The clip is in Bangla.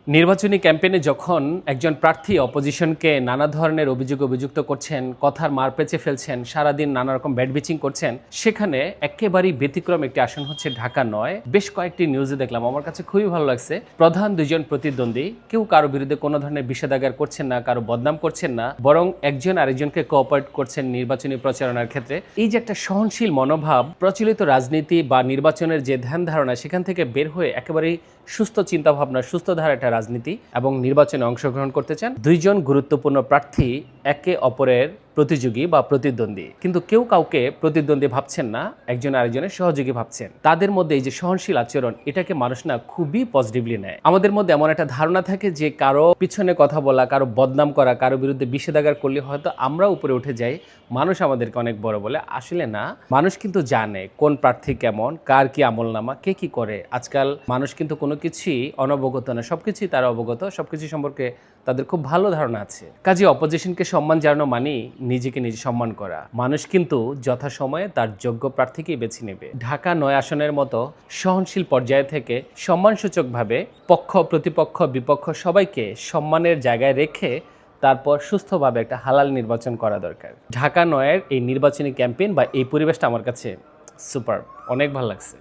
নির্বাচনী ক্যাম্পেইনে যখন একজন প্রার্থী অপোজিশনকে নানা ধরনের অভিযুক্ত করছেন, কথার মার পেঁচে ফেলছেন, সারাদিন নানা রকম ব্যাডবিচিং করছেন, সেখানে একেবারেই ব্যতিক্রম একটি আসন হচ্ছে ঢাকা ৯। বেশ কয়েকটি নিউজে দেখলাম, আমার কাছে খুবই ভালো লাগছে। প্রধান দুইজন প্রতিদ্বন্দ্বী কেউ কারো বিরুদ্ধে কোনো ধরনের বিষেধাগার করছেন না, কারো বদনাম করছেন না, বরং একজন আরেকজনকে কোঅপারেট করছেন নির্বাচনী প্রচারণার ক্ষেত্রে। এই যে একটা সহনশীল মনোভাব, প্রচলিত রাজনীতি বা নির্বাচনের যে ধ্যান ধারণা, সেখান থেকে বের হয়ে একেবারেই সুস্থ চিন্তাভাবনা, সুস্থ ধারা একটা রাজনীতি এবং নির্বাচনে অংশগ্রহণ করতে চান দুইজন গুরুত্বপূর্ণ প্রার্থী, একে অপরের প্রতিযোগী বা প্রতিদ্বন্দ্বী, কিন্তু কেউ কাউকে প্রতিদ্বন্দ্বী ভাবছেন না, একজন আরেকজনের সহযোগী ভাবছেন। তাদের মধ্যে এই যে সহনশীল আচরণ, এটাকে মানুষ না খুবই পজিটিভলি নেয়। আমাদের মধ্যে এমন একটা ধারণা থাকে যে কারো পিছনে কথা বলা, কারো বদনাম করা, কারো বিরুদ্ধে বিষেধাগার করলে হয়তো আমরা উপরে উঠে যাই, মানুষ আমাদেরকে অনেক বড় বলে। আসলে না, মানুষ কিন্তু জানে কোন প্রার্থী কেমন, কার কি আমলনামা, কে কি করে। আজকাল মানুষ কিন্তু কোনো কিছুই অনবগত না, সবকিছুই তারা অবগত, সবকিছু সম্পর্কে তাদের খুব ভালো ধারণা আছে। কাজে অপোজিশনকে সম্মান জানানো মানে নিজেকে নিজে সম্মান করা। মানুষ কিন্তু যথাসময়ে তার যোগ্য প্রার্থীকেই বেছে নেবে। ঢাকা ৯ আসনের মতো সহনশীল পর্যায় থেকে সম্মানসূচকভাবে পক্ষ প্রতিপক্ষ বিপক্ষ সবাইকে সম্মানের জায়গায় রেখে তারপর সুস্থভাবে একটা হালাল নির্বাচন করা দরকার। ঢাকা ৯-এর এই নির্বাচনী ক্যাম্পেইন বা এই পরিবেশটা আমার কাছে সুপার, অনেক ভালো লাগছে।